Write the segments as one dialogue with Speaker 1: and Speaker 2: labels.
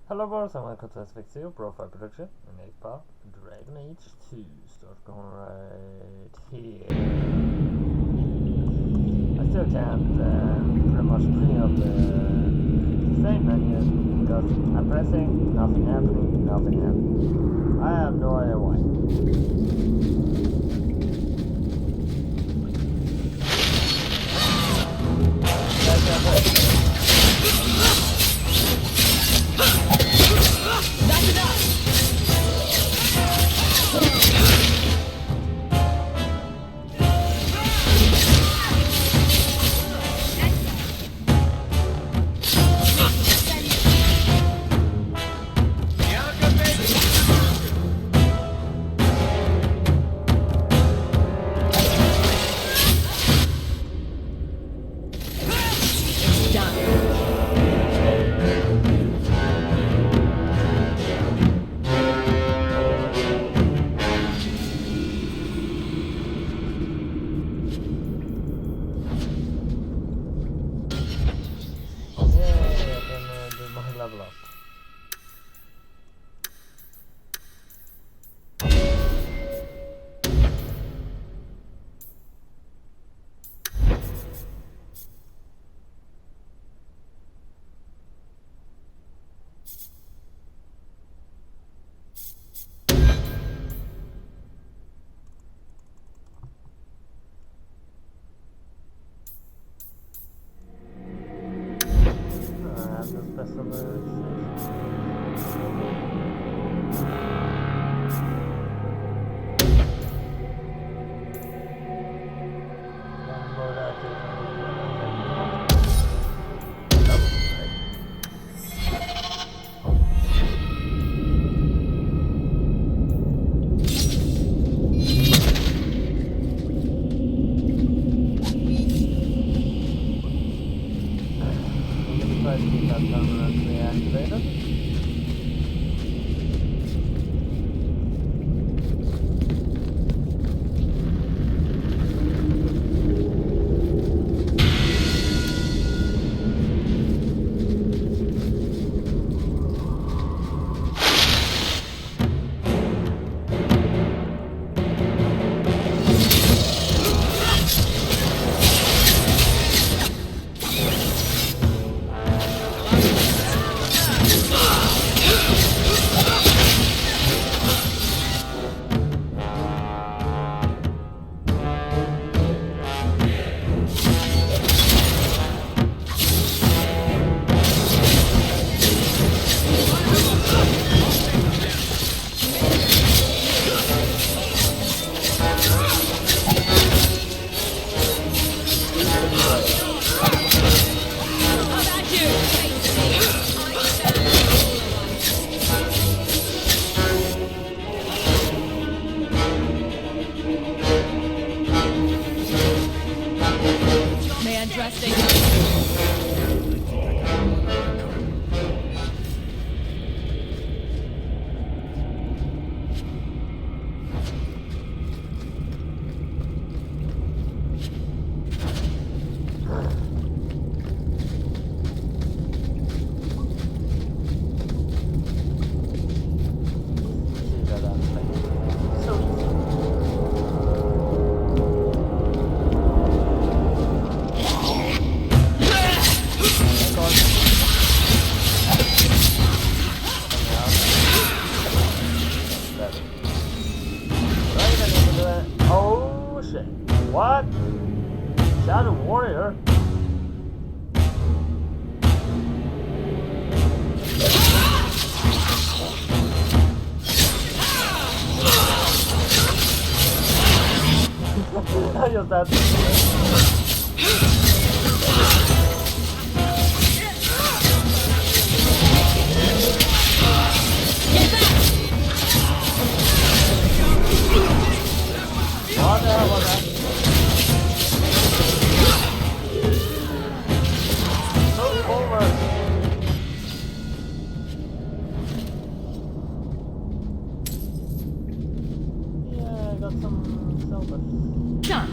Speaker 1: Hello boys, I'm Michael to SVXU, BroFive production, and 8 part, Dragon Age 2, start going right here. I still can't pretty much bring up the same menu, because I'm pressing, nothing happening, nothing happening. I have no idea why. Level up. I'm just pressing the What? Shadow Warrior? I just had to. What the hell was that? Got some silver.
Speaker 2: Done.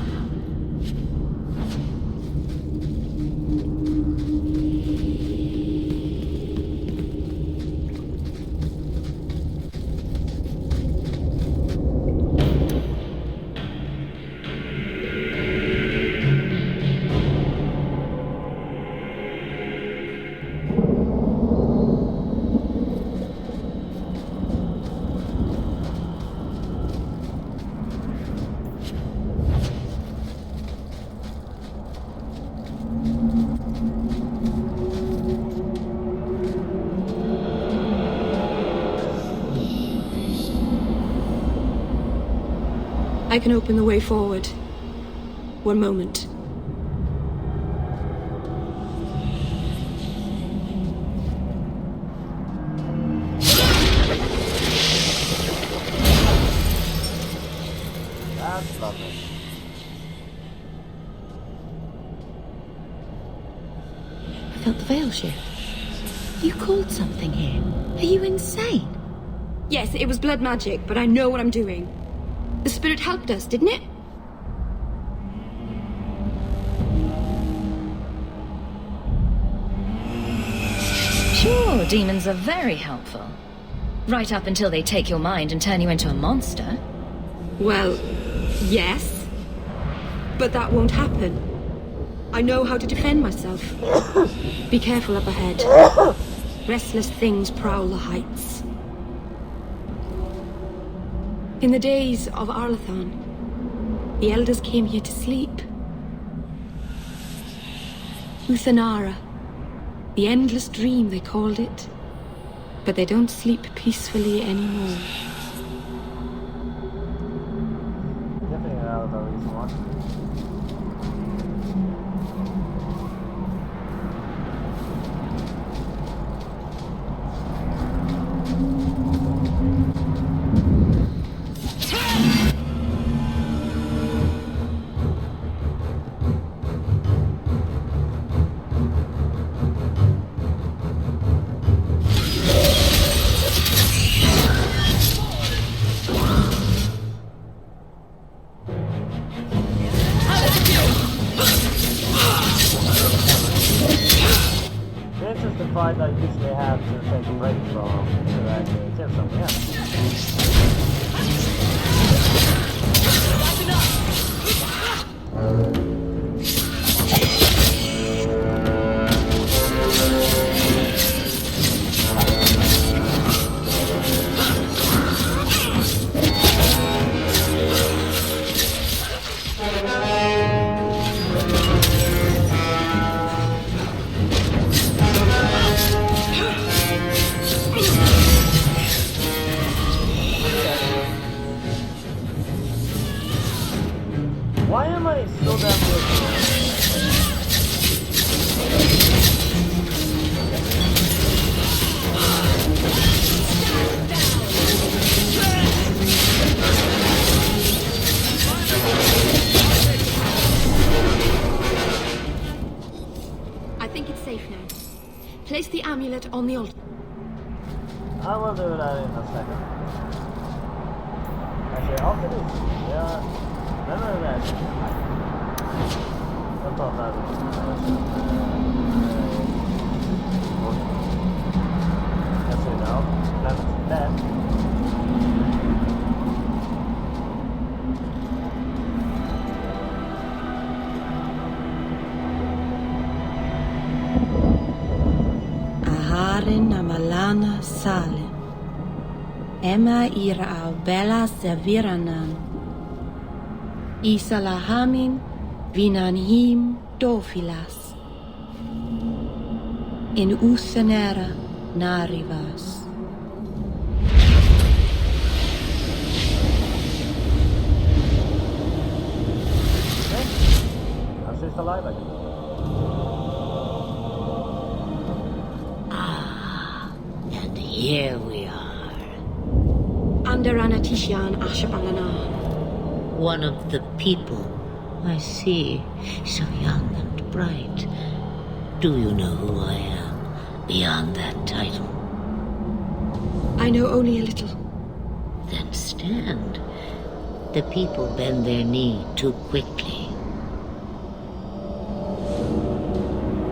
Speaker 2: I can open the way forward. One moment.
Speaker 1: That's lovely.
Speaker 3: I felt the veil shift. You called something here. Are you insane?
Speaker 2: Yes, it was blood magic, but I know what I'm doing. The spirit helped us, didn't it?
Speaker 3: Sure, demons are very helpful. Right up until they take your mind and turn you into a monster.
Speaker 2: Well, yes. But that won't happen. I know how to defend myself. Be careful up ahead. Restless things prowl the heights. In the days of Arlathon, the elders came here to sleep. Uthanara, the endless dream they called it. But they don't sleep peacefully anymore.
Speaker 1: Definitely another reason why. This is the fight I usually have to take a break from to actually kill something else. Why am I so damn good?
Speaker 2: I think it's safe now. Place the amulet on the altar.
Speaker 1: I will do that in a second. Actually, after this, yeah. Remember that? I thought that was yes, you know, that's that.
Speaker 3: Aharin amalana sale. Emma ira au bella serviranan. Isalahamin vinanhim dofilas. In Uthanara narivas.
Speaker 1: I'm still alive again.
Speaker 4: And here we are.
Speaker 2: Under Anatishan Ashabalana.
Speaker 4: One of the people. I see. So young and bright. Do you know who I am? Beyond that title.
Speaker 2: I know only a little.
Speaker 4: Then stand. The people bend their knee too quickly.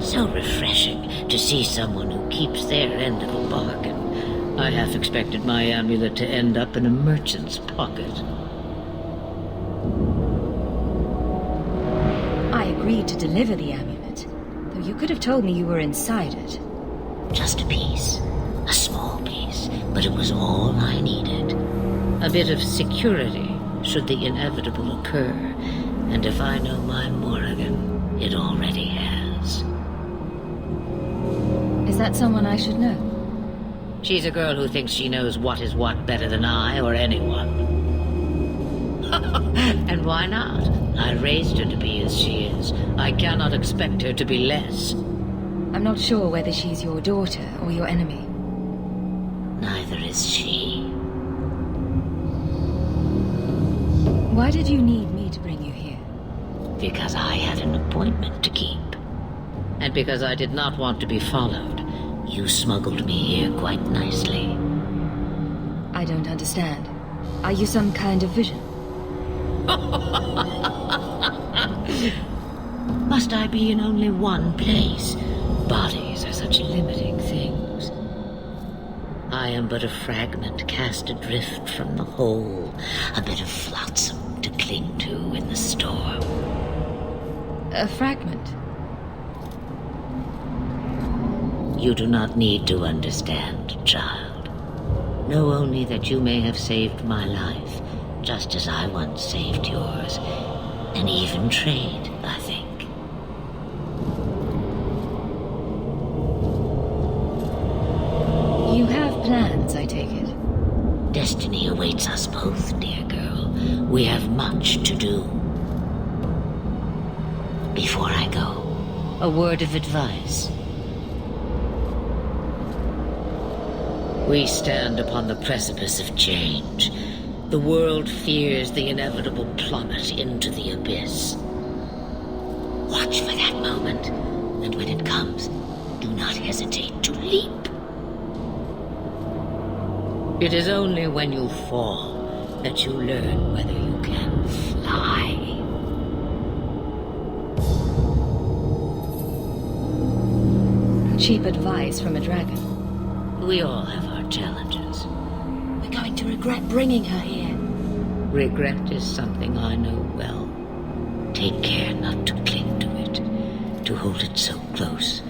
Speaker 4: So refreshing to see someone who keeps their end of the bargain. I half expected my amulet to end up in a merchant's pocket.
Speaker 3: I agreed to deliver the amulet, though you could have told me you were inside it.
Speaker 4: Just a piece. A small piece. But it was all I needed. A bit of security, should the inevitable occur. And if I know my Morrigan, it already has.
Speaker 3: Is that someone I should know?
Speaker 4: She's a girl who thinks she knows what is what better than I or anyone. And why not? I raised her to be as she is. I cannot expect her to be less.
Speaker 3: I'm not sure whether she's your daughter or your enemy.
Speaker 4: Neither is she.
Speaker 3: Why did you need me to bring you here?
Speaker 4: Because I had an appointment to keep. And because I did not want to be followed, you smuggled me here quite nicely.
Speaker 3: I don't understand. Are you some kind of vision?
Speaker 4: Must I be in only one place? Bodies are such limiting things. I am but a fragment cast adrift from the whole, a bit of flotsam to cling to in the storm.
Speaker 3: A fragment?
Speaker 4: You do not need to understand, child. Know only that you may have saved my life, just as I once saved yours, and even trade, I think.
Speaker 3: You have plans, I take it.
Speaker 4: Destiny awaits us both, dear girl. We have much to do. Before I go, a word of advice. We stand upon the precipice of change. The world fears the inevitable plummet into the abyss. Watch for that moment, and when it comes, do not hesitate to leap. It is only when you fall that you learn whether you can fly.
Speaker 3: Cheap advice from a dragon.
Speaker 4: We all have our challenges.
Speaker 2: We're going to regret bringing her here.
Speaker 4: Regret is something I know well. Take care not to cling to it, to hold it so close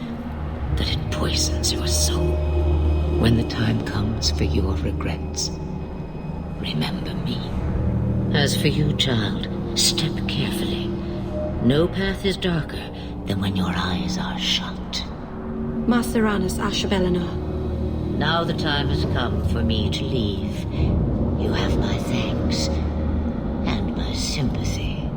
Speaker 4: that it poisons your soul. When the time comes for your regrets, remember me. As for you, child, step carefully. No path is darker than when your eyes are shut.
Speaker 2: Masteranus Ashabelina.
Speaker 4: Now the time has come for me to leave. You have my thanks and my sympathy.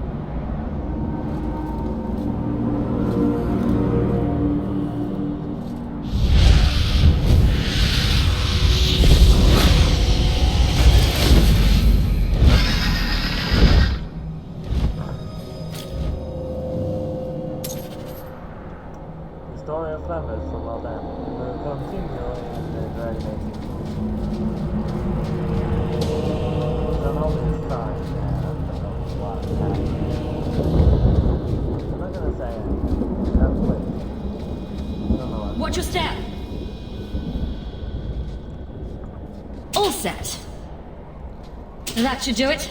Speaker 1: The story of Flamis from well done. Will continue in the Dragon Age. Don't hold this time, I'm not gonna say anything. That's quick. I don't know what.
Speaker 2: Watch your step! All set. That should do it.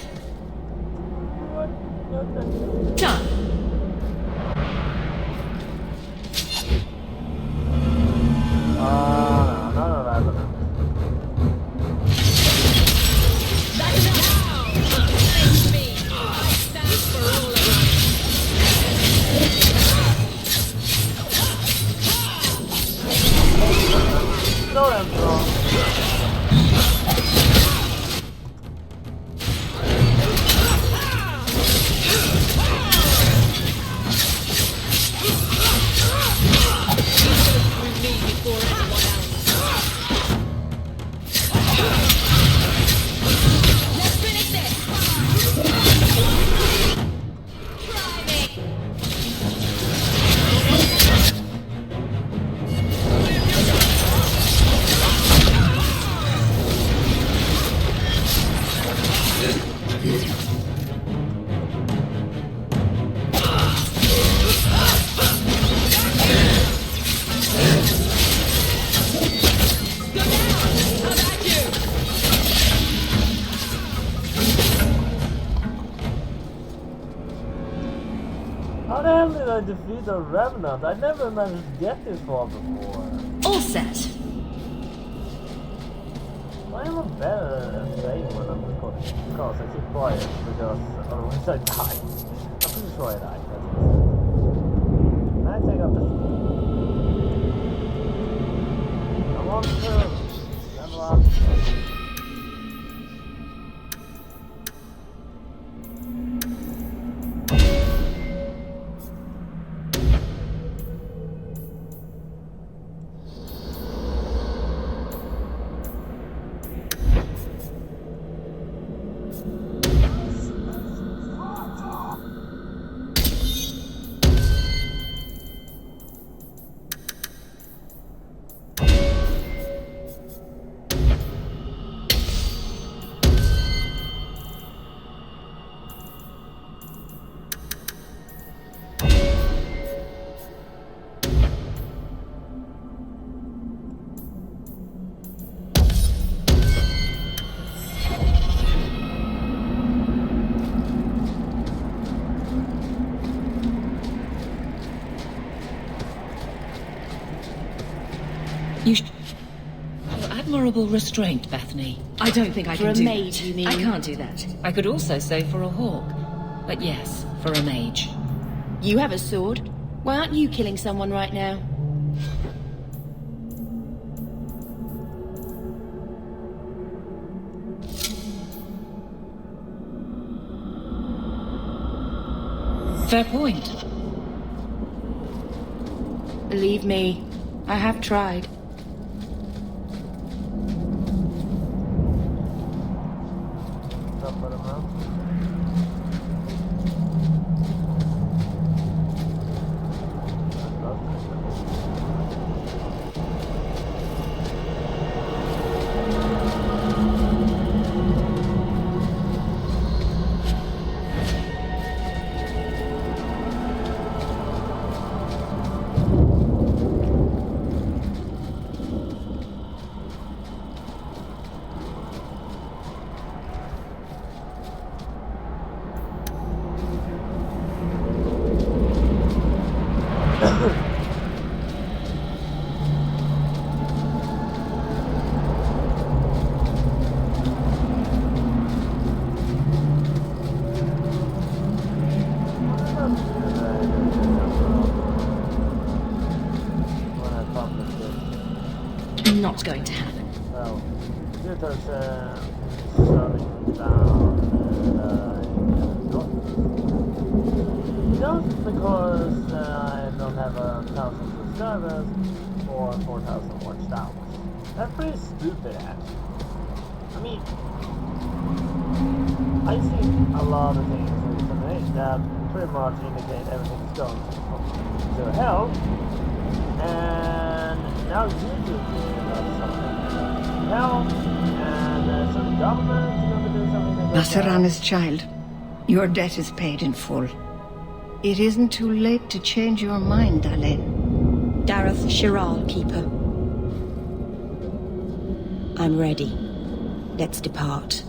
Speaker 2: Done.
Speaker 1: None of that. So damn strong. How the hell did I defeat a Revenant? I never managed to get this far before.
Speaker 2: All set.
Speaker 1: Why am I better at saying when I'm recording? Because I keep quiet, because otherwise I die. I'm pretty sure I die. Can I take up the speed? I want to level up.
Speaker 3: admirable restraint, Bethany. I don't think I
Speaker 2: For
Speaker 3: can
Speaker 2: a
Speaker 3: do
Speaker 2: maid,
Speaker 3: that.
Speaker 2: you mean?
Speaker 3: I can't do that. I could also say for a hawk. But yes, for a mage.
Speaker 2: You have a sword. Why aren't you killing someone right now?
Speaker 3: Fair point.
Speaker 2: Believe me, I have tried.
Speaker 1: Tappade de här.
Speaker 3: Not going to happen.
Speaker 1: Well, due to shutting down just because I don't have 1,000 subscribers or 4,000 watched hours. That's pretty stupid, actually. I mean, I see a lot of things recently that pretty much indicate everything's going to hell, and now YouTube does something hell, and some government is going to do something that
Speaker 5: Masarana's child, your debt is paid in full. It isn't too late to change your mind, Alain.
Speaker 2: Dareth Shiral, Keeper. I'm ready. Let's depart.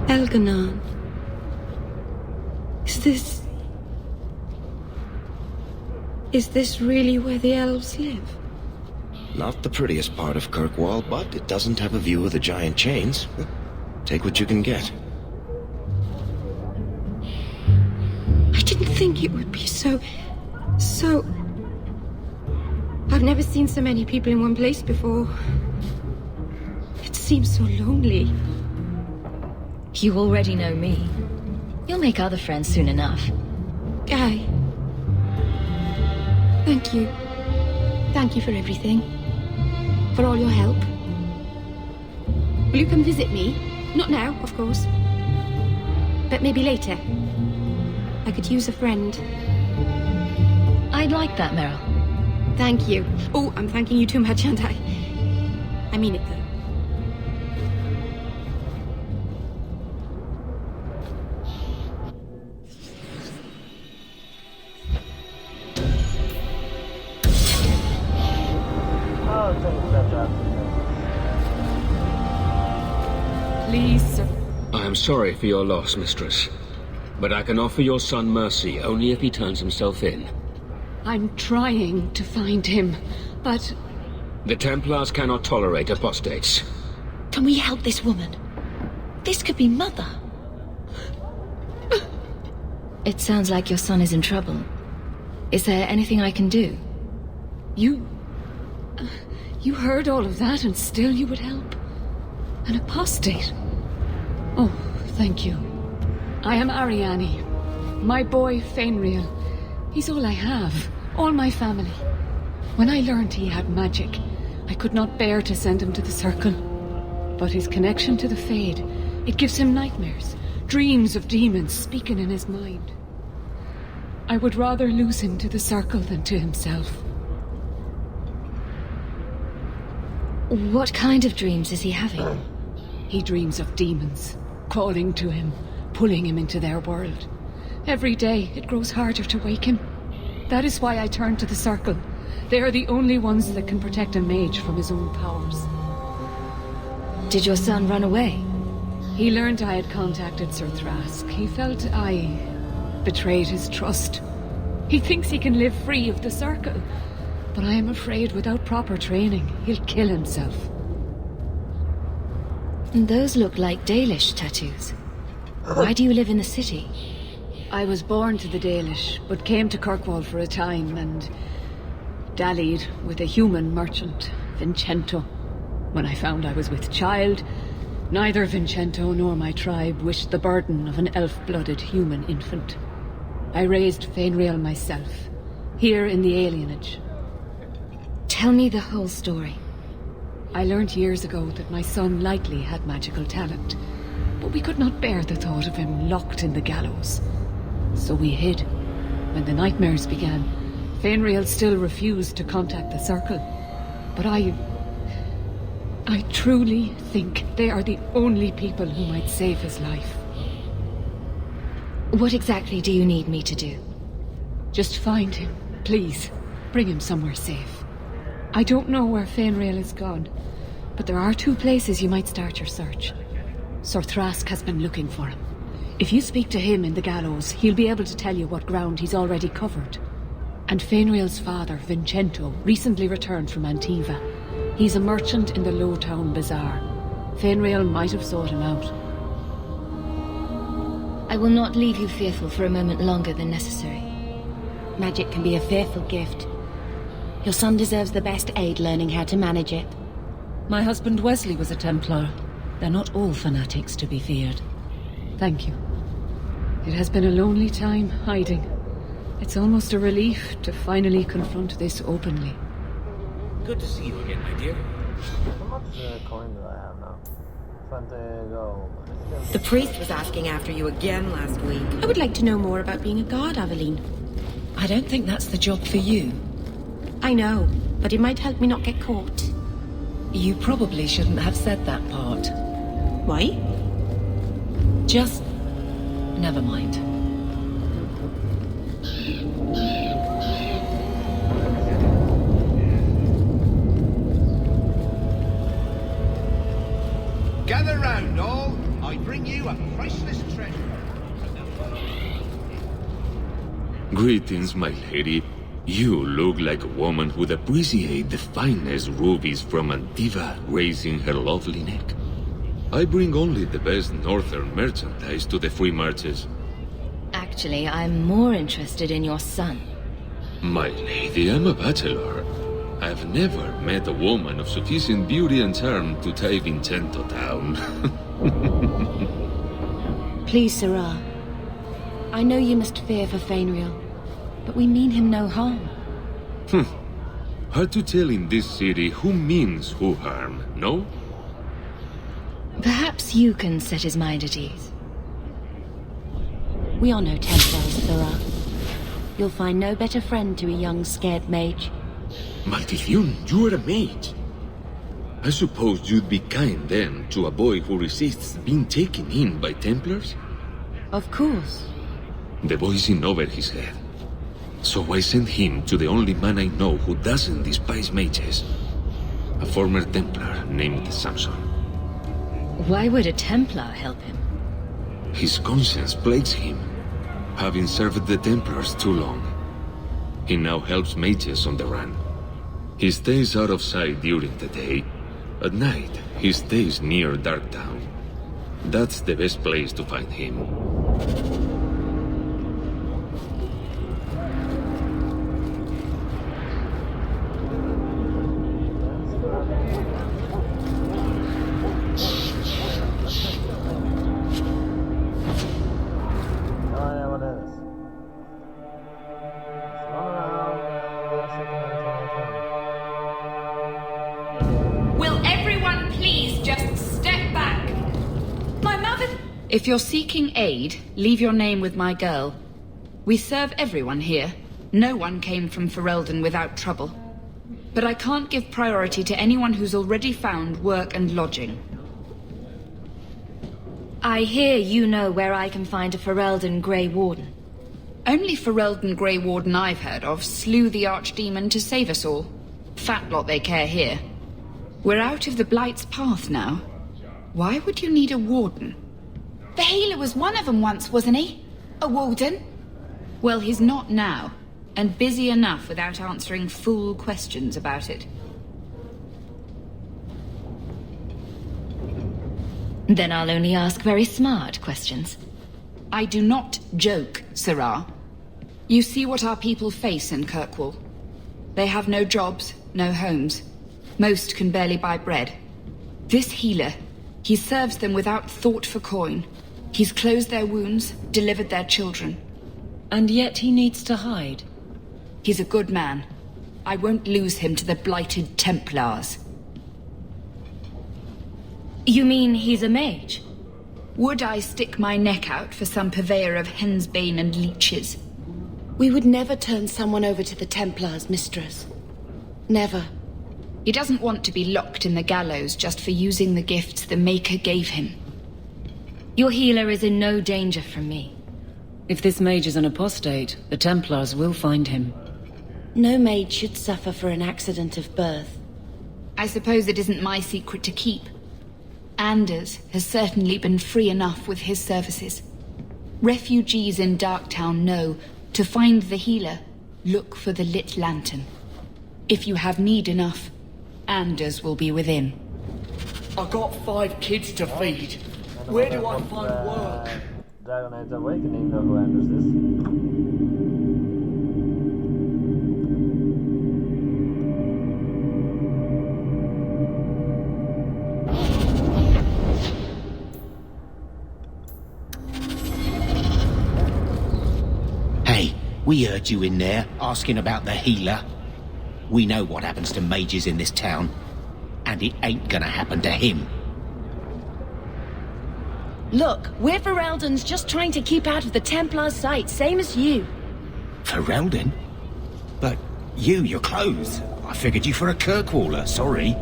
Speaker 6: Elganon. Is this really where the elves live?
Speaker 7: Not the prettiest part of Kirkwall, but it doesn't have a view of the giant chains. Take what you can get.
Speaker 6: I didn't think it would be so... I've never seen so many people in one place before. It seems so lonely.
Speaker 3: You already know me. You'll make other friends soon enough.
Speaker 6: Guy. Thank you. Thank you for everything. For all your help. Will you come visit me? Not now, of course. But maybe later. I could use a friend.
Speaker 3: I'd like that, Meryl.
Speaker 6: Thank you. Oh, I'm thanking you too much, aren't I? I mean it, though.
Speaker 2: Please, sir.
Speaker 8: I am sorry for your loss, mistress. But I can offer your son mercy only if he turns himself in.
Speaker 2: I'm trying to find him, but...
Speaker 8: The Templars cannot tolerate apostates.
Speaker 3: Can we help this woman? This could be Mother. It sounds like your son is in trouble. Is there anything I can do?
Speaker 2: You heard all of that and still you would help? An apostate? Oh, thank you. I am Ariane. My boy, Fainriel. He's all I have. All my family. When I learned he had magic, I could not bear to send him to the Circle. But his connection to the Fade, it gives him nightmares. Dreams of demons speaking in his mind. I would rather lose him to the Circle than to himself.
Speaker 3: What kind of dreams is he having?
Speaker 2: He dreams of demons.
Speaker 9: calling to him, pulling him into their world. Every day, it grows harder to wake him. That is why I turn to the Circle. They are the only ones that can protect a mage from his own powers.
Speaker 3: Did your son run away?
Speaker 9: He learned I had contacted Sir Thrask. He felt I betrayed his trust. He thinks he can live free of the Circle, but I am afraid without proper training, he'll kill himself.
Speaker 3: Those look like Dalish tattoos. Why do you live in the city?
Speaker 9: I was born to the Dalish, but came to Kirkwall for a time and dallied with a human merchant, Vincento. When I found I was with child, neither Vincento nor my tribe wished the burden of an elf-blooded human infant. I raised Fainriel myself, here in the alienage.
Speaker 3: Tell me the whole story.
Speaker 9: I learned years ago that my son likely had magical talent, but we could not bear the thought of him locked in the gallows. So we hid. When the nightmares began, Fainriel still refused to contact the Circle. But I truly think they are the only people who might save his life.
Speaker 3: What exactly do you need me to do?
Speaker 9: Just find him, please. Bring him somewhere safe. I don't know where Fainriel is gone, but there are 2 places you might start your search. Sir Thrask has been looking for him. If you speak to him in the gallows, he'll be able to tell you what ground he's already covered. And Fainriel's father, Vincento, recently returned from Antiva. He's a merchant in the Lowtown Bazaar. Fainriel might have sought him out.
Speaker 3: I will not leave you fearful for a moment longer than necessary.
Speaker 6: Magic can be a fearful gift. Your son deserves the best aid learning how to manage it.
Speaker 10: My husband Wesley was a Templar. They're not all fanatics to be feared.
Speaker 9: Thank you. It has been a lonely time hiding. It's almost a relief to finally confront this openly.
Speaker 8: Good to see you again, my dear.
Speaker 1: How much coin do I have now? 20 gold.
Speaker 11: The priest was asking after you again last week.
Speaker 6: I would like to know more about being a guard, Aveline.
Speaker 10: I don't think that's the job for you.
Speaker 6: I know, but it might help me not get caught.
Speaker 10: You probably shouldn't have said that part.
Speaker 6: Why?
Speaker 10: Just... never mind.
Speaker 12: Gather round, all. I bring you a priceless treasure.
Speaker 13: Greetings, my lady. You look like a woman who'd appreciate the finest rubies from Antiva raising her lovely neck. I bring only the best northern merchandise to the free marches.
Speaker 3: Actually, I'm more interested in your son.
Speaker 13: My lady, I'm a bachelor. I've never met a woman of sufficient beauty and charm to tie Vincento down.
Speaker 6: Please, Sarah. I know you must fear for Fainriel, but we mean him no harm.
Speaker 13: Hard to tell in this city who means who harm, no?
Speaker 3: Perhaps you can set his mind at ease.
Speaker 6: We are no Templars, Sarah. You'll find no better friend to a young, scared mage.
Speaker 13: Maldición, you are a mage. I suppose you'd be kind then to a boy who resists being taken in by Templars?
Speaker 6: Of course.
Speaker 13: The boy's in over his head. So I sent him to the only man I know who doesn't despise mages. A former Templar named Samson.
Speaker 3: Why would a Templar help him?
Speaker 13: His conscience plagues him, having served the Templars too long. He now helps mages on the run. He stays out of sight during the day. At night, he stays near Darktown. That's the best place to find him.
Speaker 14: If you're seeking aid, leave your name with my girl. We serve everyone here. No one came from Ferelden without trouble. But I can't give priority to anyone who's already found work and lodging.
Speaker 3: I hear you know where I can find a Ferelden Grey Warden.
Speaker 14: Only Ferelden Grey Warden I've heard of slew the Archdemon to save us all. Fat lot they care here. We're out of the Blight's path now. Why would you need a warden?
Speaker 6: The healer was one of them once, wasn't he? A warden?
Speaker 14: Well, he's not now, and busy enough without answering fool questions about it.
Speaker 3: Then I'll only ask very smart questions.
Speaker 14: I do not joke, Sirrah. You see what our people face in Kirkwall. They have no jobs, no homes. Most can barely buy bread. This healer, he serves them without thought for coin. He's closed their wounds, delivered their children.
Speaker 10: And yet he needs to hide.
Speaker 14: He's a good man. I won't lose him to the blighted Templars.
Speaker 3: You mean he's a mage?
Speaker 14: Would I stick my neck out for some purveyor of hensbane and leeches?
Speaker 6: We would never turn someone over to the Templars, mistress. Never.
Speaker 14: He doesn't want to be locked in the gallows just for using the gifts the Maker gave him.
Speaker 3: Your healer is in no danger from me.
Speaker 10: If this mage is an apostate, the Templars will find him.
Speaker 6: No maid should suffer for an accident of birth.
Speaker 14: I suppose it isn't my secret to keep. Anders has certainly been free enough with his services. Refugees in Darktown know to find the healer, look for the lit lantern. If you have need enough, Anders will be within.
Speaker 15: I got 5 kids to feed. Where do I find work?
Speaker 1: Dragon Age Awakening know who Anders is.
Speaker 16: Hey, we heard you in there asking about the healer. We know what happens to mages in this town, and it ain't gonna happen to him.
Speaker 2: Look, we're Fereldans just trying to keep out of the Templar's sight, same as you.
Speaker 16: Ferelden? But your clothes. I figured you for a Kirkwaller, sorry.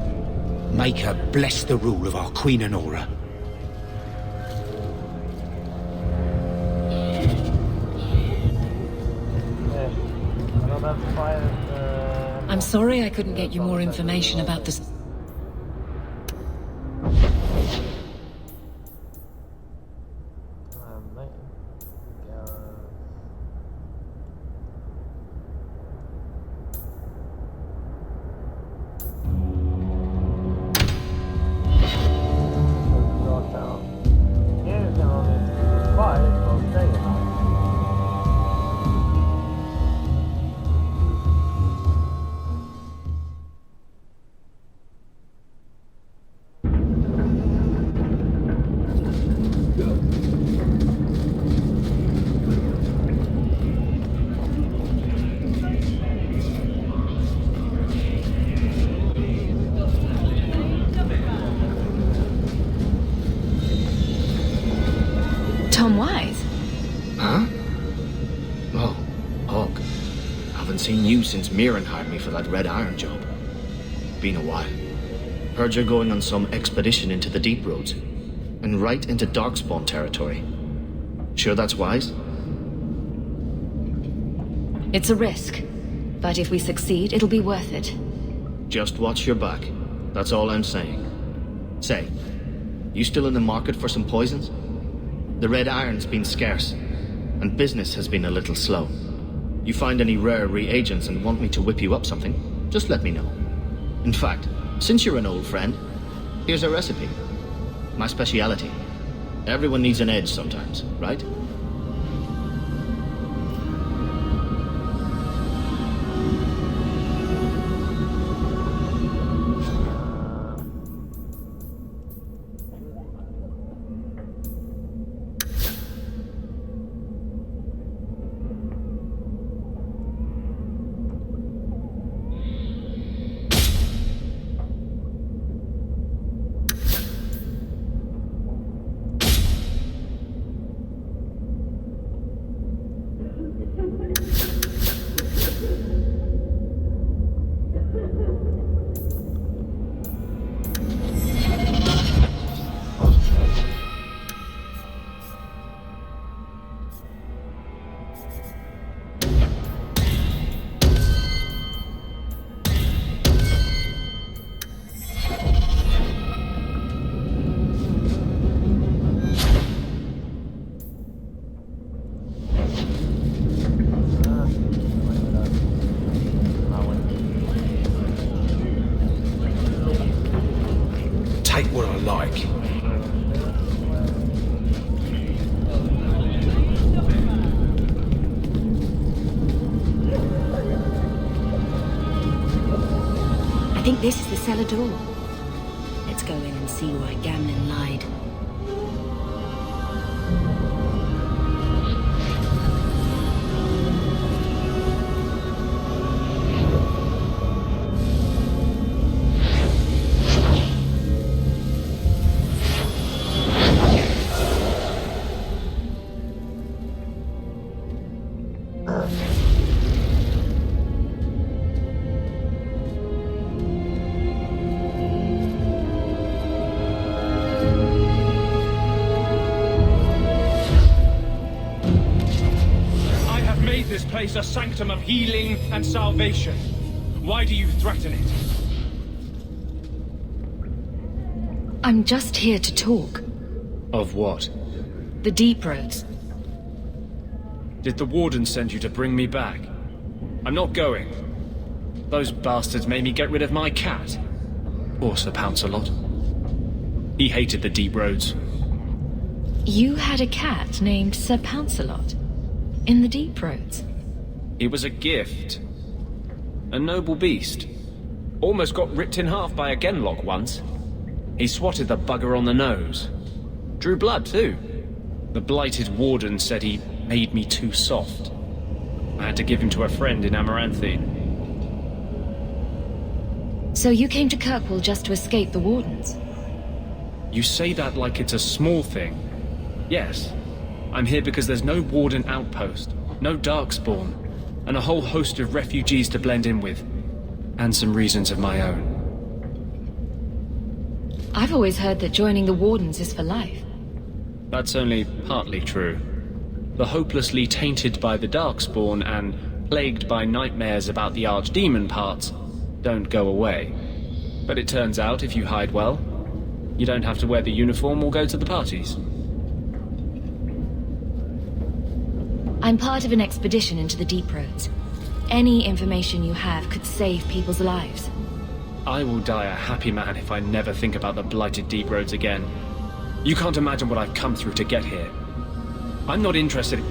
Speaker 16: Make her bless the rule of our Queen Honora.
Speaker 10: I'm sorry I couldn't get you more information about this.
Speaker 17: Seen you since Mirren hired me for that Red Iron job. Been a while. Heard you're going on some expedition into the Deep Roads, and right into Darkspawn territory. Sure that's wise?
Speaker 3: It's a risk, but if we succeed, it'll be worth it.
Speaker 17: Just watch your back. That's all I'm saying. Say, you still in the market for some poisons? The Red Iron's been scarce, and business has been a little slow. You find any rare reagents and want me to whip you up something, just let me know. In fact, since you're an old friend, here's a recipe. My speciality. Everyone needs an edge sometimes, right?
Speaker 2: This is the cellar door. Let's go in and see why Gamlin lied.
Speaker 18: A sanctum of healing and salvation. Why do you threaten it?
Speaker 2: I'm just here to talk.
Speaker 18: Of what?
Speaker 2: The deep roads.
Speaker 18: Did the warden send you to bring me back? I'm not going. Those bastards made me get rid of my cat. Poor Sir Pounce a lot. He hated the deep roads.
Speaker 2: You had a cat named Sir Pounce-a-lot in the deep roads.
Speaker 18: He was a gift. A noble beast. Almost got ripped in half by a genlock once. He swatted the bugger on the nose. Drew blood, too. The blighted warden said he made me too soft. I had to give him to a friend in Amaranthine.
Speaker 2: So you came to Kirkwall just to escape the wardens?
Speaker 18: You say that like it's a small thing. Yes. I'm here because there's no warden outpost, no darkspawn, and a whole host of refugees to blend in with. And some reasons of my own.
Speaker 2: I've always heard that joining the wardens is for life.
Speaker 18: That's only partly true. The hopelessly tainted by the darkspawn and plagued by nightmares about the archdemon parts don't go away. But it turns out if you hide well, you don't have to wear the uniform or go to the parties.
Speaker 2: I'm part of an expedition into the deep roads. Any information you have could save people's lives.
Speaker 18: I will die a happy man if I never think about the blighted deep roads again. You can't imagine what I've come through to get here. I'm not interested in...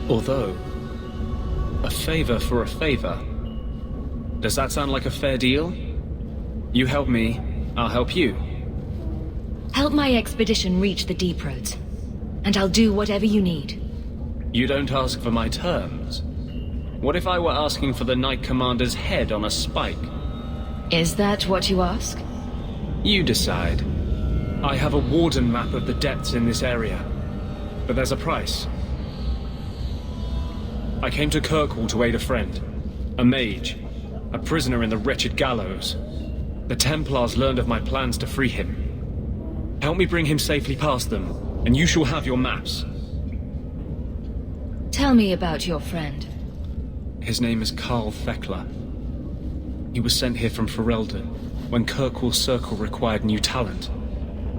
Speaker 18: Although... a favor for a favor. Does that sound like a fair deal? You help me, I'll help you.
Speaker 2: Help my expedition reach the deep roads, and I'll do whatever you need.
Speaker 18: You don't ask for my terms. What if I were asking for the Knight Commander's head on a spike?
Speaker 2: Is that what you ask?
Speaker 18: You decide. I have a warden map of the depths in this area, but there's a price. I came to Kirkwall to aid a friend, a mage, a prisoner in the wretched gallows. The Templars learned of my plans to free him. Help me bring him safely past them, and you shall have your maps.
Speaker 2: Tell me about your friend.
Speaker 18: His name is Carl Thekla. He was sent here from Ferelden when Kirkwall Circle required new talent.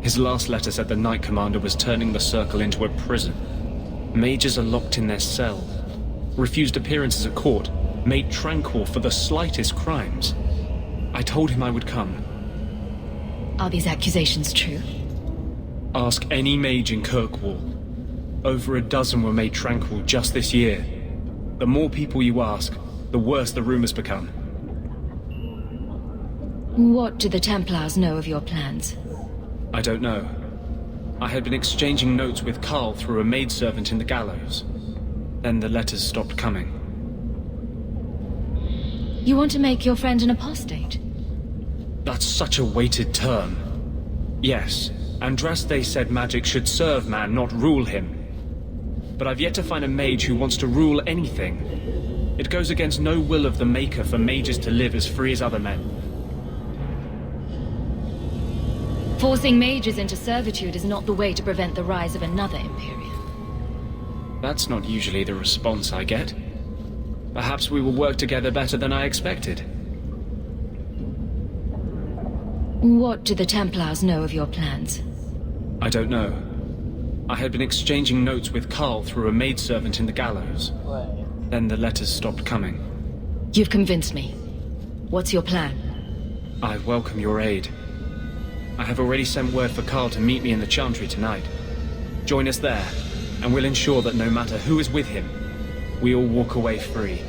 Speaker 18: His last letter said the Knight Commander was turning the Circle into a prison. Mages are locked in their cells, refused appearances at court, made tranquil for the slightest crimes. I told him I would come.
Speaker 2: Are these accusations true?
Speaker 18: Ask any mage in Kirkwall. Over a dozen were made tranquil just this year. The more people you ask, the worse the rumors become.
Speaker 2: What do the Templars know of your plans?
Speaker 18: I don't know. I had been exchanging notes with Carl through a maidservant in the gallows. Then the letters stopped coming.
Speaker 2: You want to make your friend an apostate?
Speaker 18: That's such a weighted term. Yes, Andraste said magic should serve man, not rule him. But I've yet to find a mage who wants to rule anything. It goes against no will of the Maker for mages to live as free as other men.
Speaker 2: Forcing mages into servitude is not the way to prevent the rise of another Imperium.
Speaker 18: That's not usually the response I get. Perhaps we will work together better than I expected.
Speaker 2: What do the Templars know of your plans?
Speaker 18: I don't know. I had been exchanging notes with Carl through a maidservant in the gallows. Then the letters stopped coming.
Speaker 2: You've convinced me. What's your plan?
Speaker 18: I welcome your aid. I have already sent word for Carl to meet me in the Chantry tonight. Join us there, and we'll ensure that no matter who is with him, we all walk away free.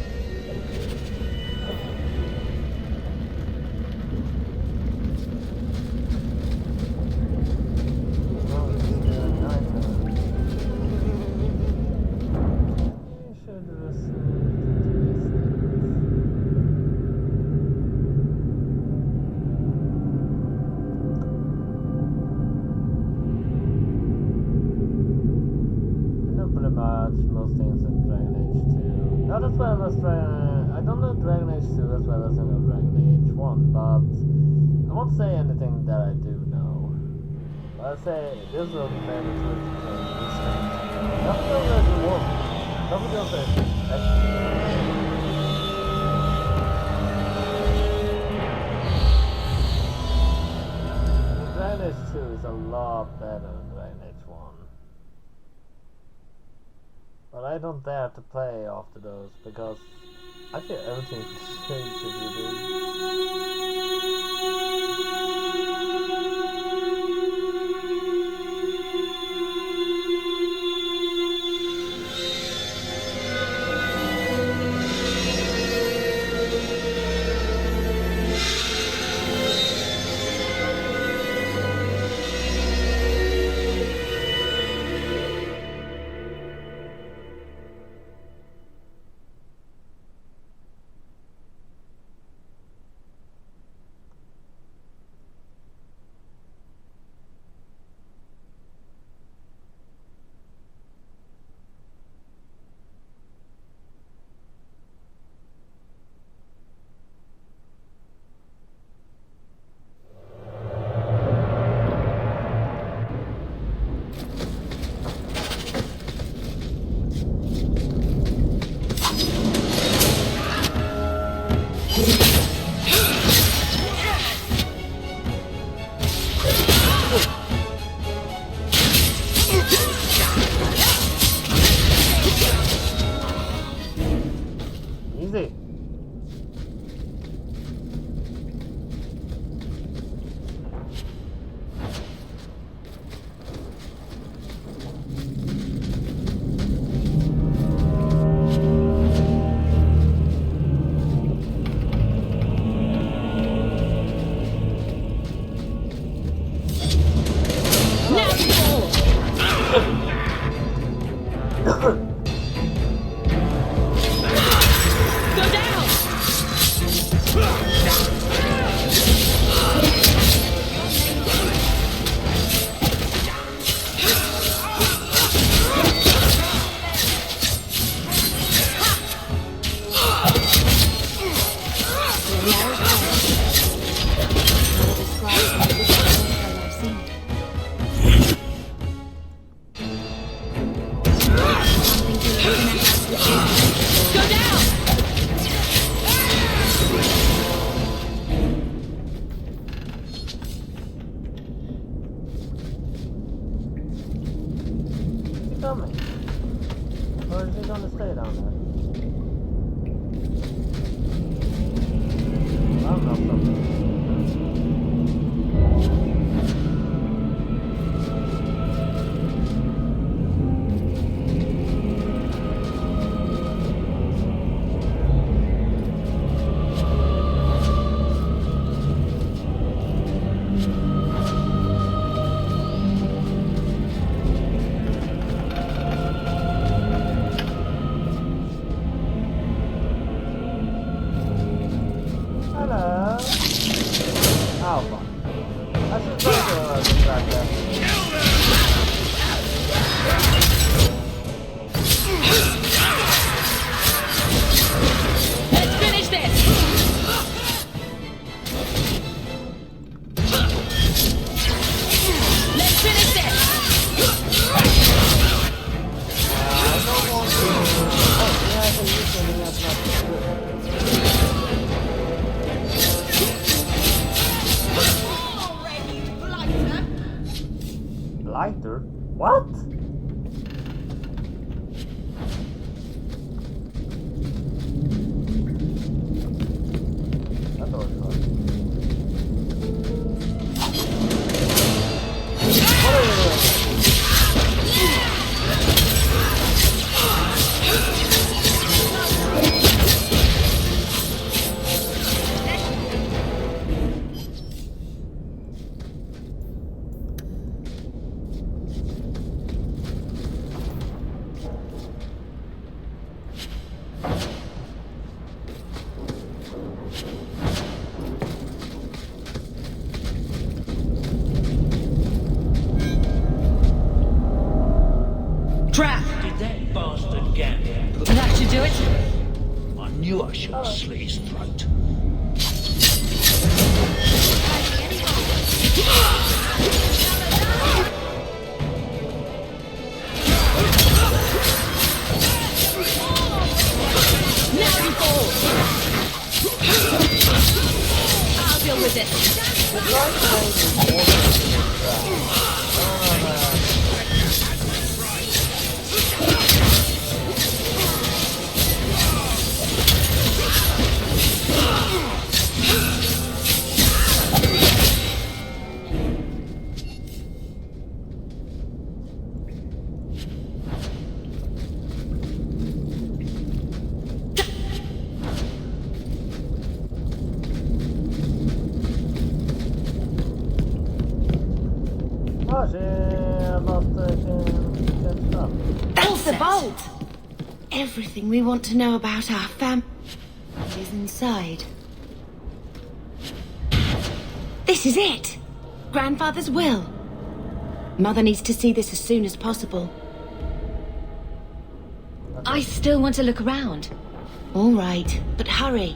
Speaker 1: watched most things in Dragon Age 2. Not as well as I don't know Dragon Age 2 as well as I know Dragon Age 1, but I won't say anything that I do know. But I say this is a favorite twist between these things. Nothing else as a woman. Nothing else as Dragon Age 2 is a lot better than Dragon Age 1. But I don't dare to play after those because I feel everything would change if you do.
Speaker 19: that bastard gant.
Speaker 3: That should do it.
Speaker 19: I knew I should have slit his throat.
Speaker 3: Now you fall. I'll deal with it.
Speaker 11: That's the vault! Everything we want to know about our fam is inside. This is it! Grandfather's will. Mother needs to see this as soon as possible.
Speaker 3: I still want to look around.
Speaker 11: All right, but hurry.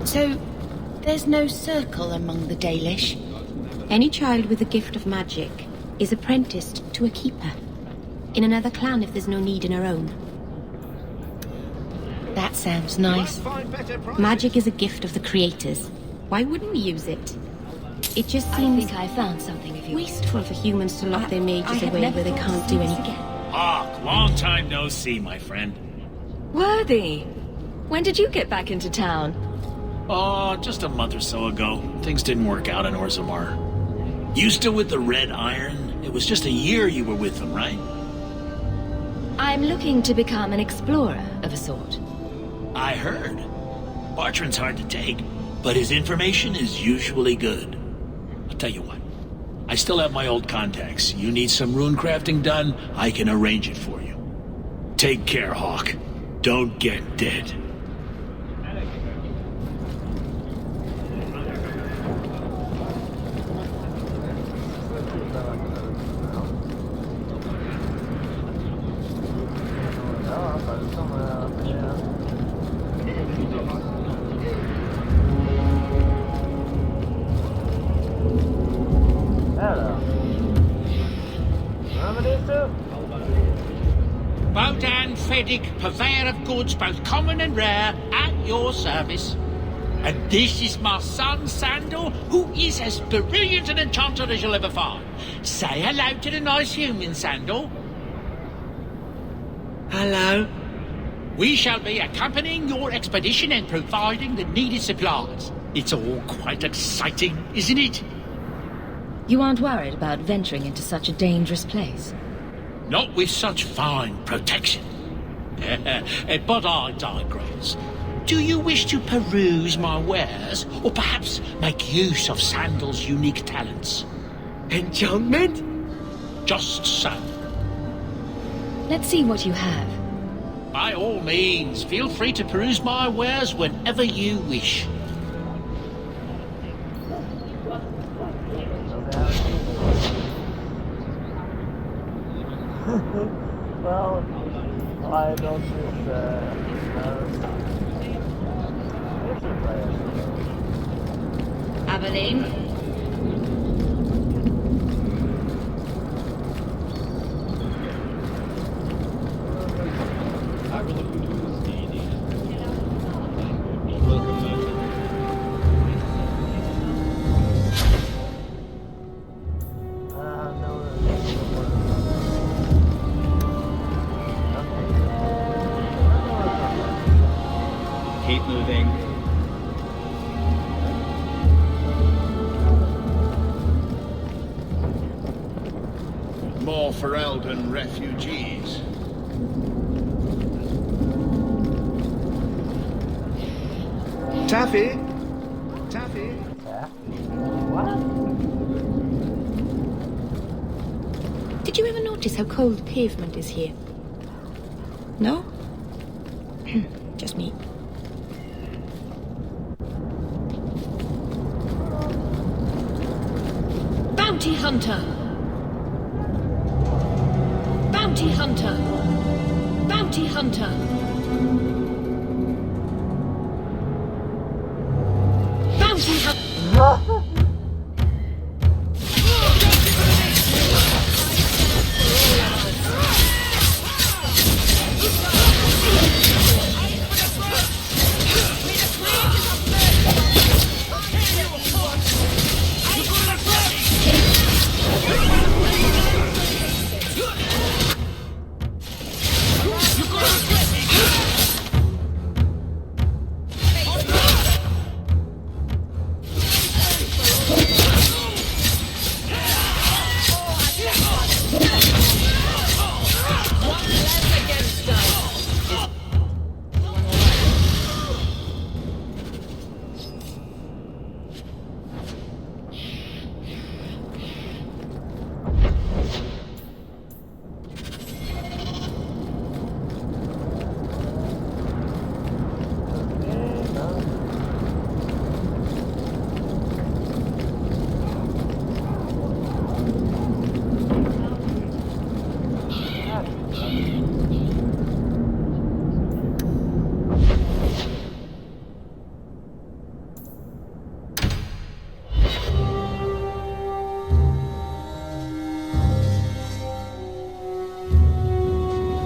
Speaker 11: So, there's no circle among the Dalish?
Speaker 6: Any child with a gift of magic is apprenticed to a keeper. In another clan if there's no need in our own.
Speaker 11: That sounds nice.
Speaker 6: Magic is a gift of the creators. Why wouldn't we use it? It just seems...
Speaker 3: I think I found something of yours.
Speaker 6: Wasteful for humans to lock their mages away where they can't do anything.
Speaker 20: Hark, long time no see, my friend.
Speaker 3: Worthy. When did you get back into town?
Speaker 20: Oh, just a month or so ago. Things didn't work out in Orzammar. You still with the Red Iron? It was just a year you were with them, right?
Speaker 3: I'm looking to become an explorer of a sort.
Speaker 20: I heard. Bartrand's hard to take, but his information is usually good. I'll tell you what. I still have my old contacts. You need some rune crafting done, I can arrange it for you. Take care, Hawk. Don't get dead.
Speaker 19: Purveyor of goods, both common and rare, at your service. And this is my son, Sandal, who is as brilliant an enchanter as you'll ever find. Say hello to the nice human, Sandal.
Speaker 11: Hello.
Speaker 19: We shall be accompanying your expedition and providing the needed supplies. It's all quite exciting, isn't it?
Speaker 3: You aren't worried about venturing into such a dangerous place?
Speaker 19: Not with such fine protection. But I digress. Do you wish to peruse my wares, or perhaps make use of Sandal's unique talents?
Speaker 11: Enchantment?
Speaker 19: Just so.
Speaker 3: Let's see what you have.
Speaker 19: By all means, feel free to peruse my wares whenever you wish.
Speaker 1: Well, I don't use
Speaker 3: Aveline?
Speaker 18: Keep moving.
Speaker 12: More Ferelden refugees.
Speaker 15: Taffy,
Speaker 16: taffy.
Speaker 1: What?
Speaker 6: Did you ever notice how cold the pavement is here? No? Just me.
Speaker 3: Bounty hunter! Bounty hunter! Bounty hunter! Bounty hunter!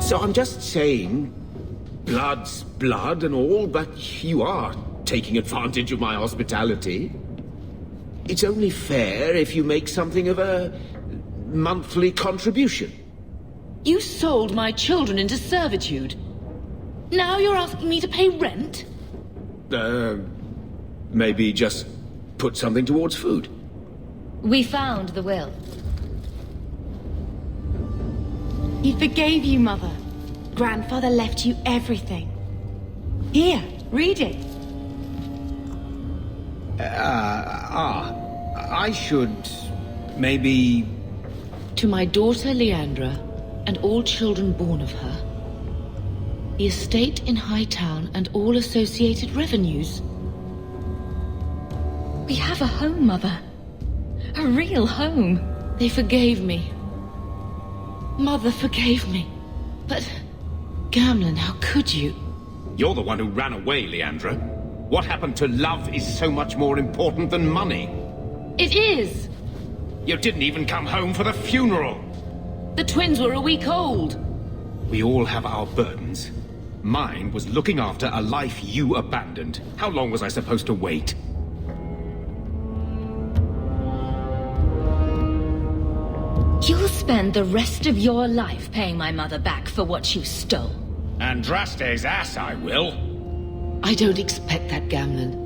Speaker 16: So I'm just saying, blood's blood and all, but you are taking advantage of my hospitality. It's only fair if you make something of a monthly contribution.
Speaker 4: You sold my children into servitude. Now you're asking me to pay rent?
Speaker 16: Maybe just put something towards food.
Speaker 3: We found the will.
Speaker 11: He forgave you, Mother. Grandfather left you everything. Here, read it.
Speaker 16: I should maybe...
Speaker 4: To my daughter Leandra, and all children born of her, the estate in Hightown and all associated revenues.
Speaker 3: We have a home, Mother. A real home.
Speaker 4: They forgave me. Mother forgave me. But, Gamlen, how could you?
Speaker 16: You're the one who ran away, Leandra. What happened to love is so much more important than money.
Speaker 4: It is!
Speaker 16: You didn't even come home for the funeral.
Speaker 4: The twins were a week old.
Speaker 16: We all have our burdens. Mine was looking after a life you abandoned. How long was I supposed to wait?
Speaker 3: You'll spend the rest of your life paying my mother back for what you stole.
Speaker 16: Andraste's ass, I will.
Speaker 4: I don't expect that, Gamlen.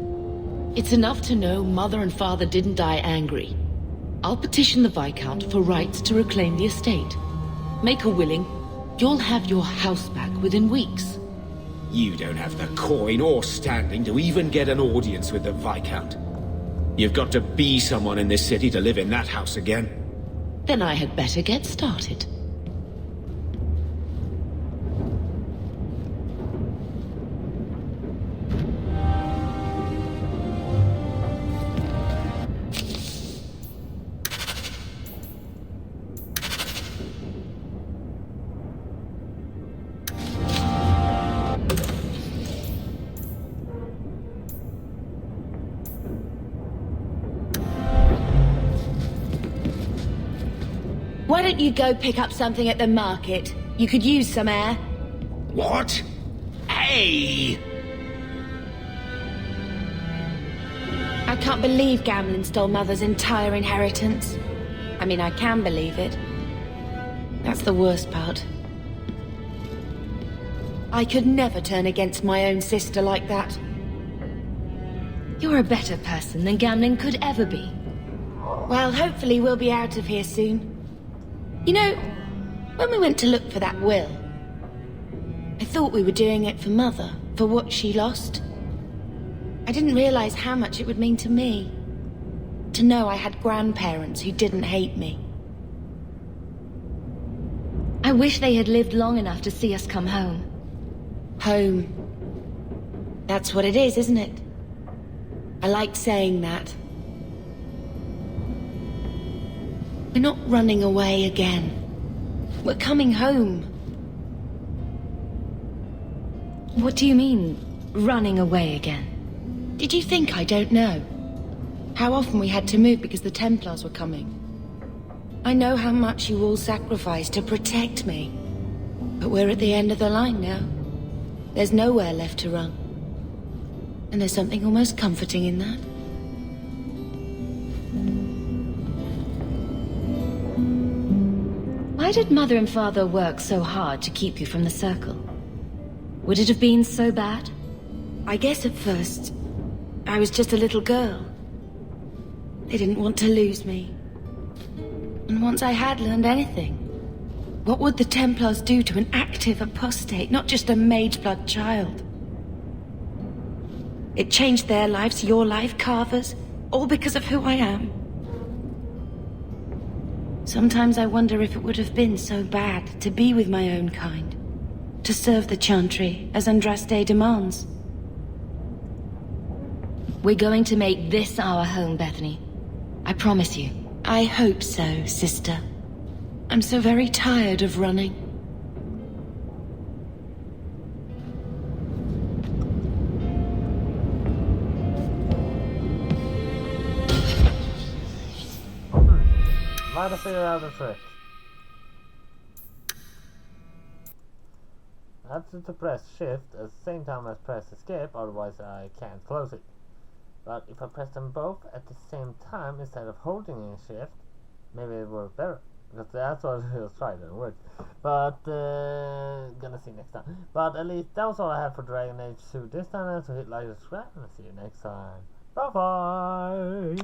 Speaker 4: It's enough to know Mother and Father didn't die angry. I'll petition the Viscount for rights to reclaim the estate. Make her willing, you'll have your house back within weeks.
Speaker 16: You don't have the coin or standing to even get an audience with the Viscount. You've got to be someone in this city to live in that house again.
Speaker 4: Then I had better get started.
Speaker 11: Why don't you go pick up something at the market? You could use some air.
Speaker 16: What? Hey!
Speaker 11: I can't believe Gamlen stole Mother's entire inheritance. I mean, I can believe it. That's the worst part. I could never turn against my own sister like that.
Speaker 3: You're a better person than Gamlen could ever be.
Speaker 11: Well, hopefully we'll be out of here soon. You know, when we went to look for that will, I thought we were doing it for Mother, for what she lost. I didn't realize how much it would mean to me. To know I had grandparents who didn't hate me.
Speaker 3: I wish they had lived long enough to see us come home.
Speaker 11: Home. That's what it is, isn't it? I like saying that. We're not running away again. We're coming home.
Speaker 3: What do you mean, running away again?
Speaker 11: Did you think I don't know? How often we had to move because the Templars were coming. I know how much you all sacrificed to protect me. But we're at the end of the line now. There's nowhere left to run. And there's something almost comforting in that.
Speaker 3: Why did Mother and Father work so hard to keep you from the Circle? Would it have been so bad?
Speaker 11: I guess at first, I was just a little girl. They didn't want to lose me. And once I had learned anything, what would the Templars do to an active apostate, not just a mageblood child? It changed their lives, your life, Carver's, all because of who I am. Sometimes I wonder if it would have been so bad to be with my own kind, to serve the Chantry as Andraste demands.
Speaker 3: We're going to make this our home, Bethany. I promise you.
Speaker 11: I hope so, sister. I'm so very tired of running.
Speaker 1: Might have figured out the trick. I have to press shift at the same time as press escape, otherwise I can't close it. But if I press them both at the same time instead of holding in shift, maybe it works better. Because that's what I was trying, it didn't work. But gonna see next time. But at least that was all I have for Dragon Age 2 this time. So hit like and subscribe, and I'll see you next time. Bye bye.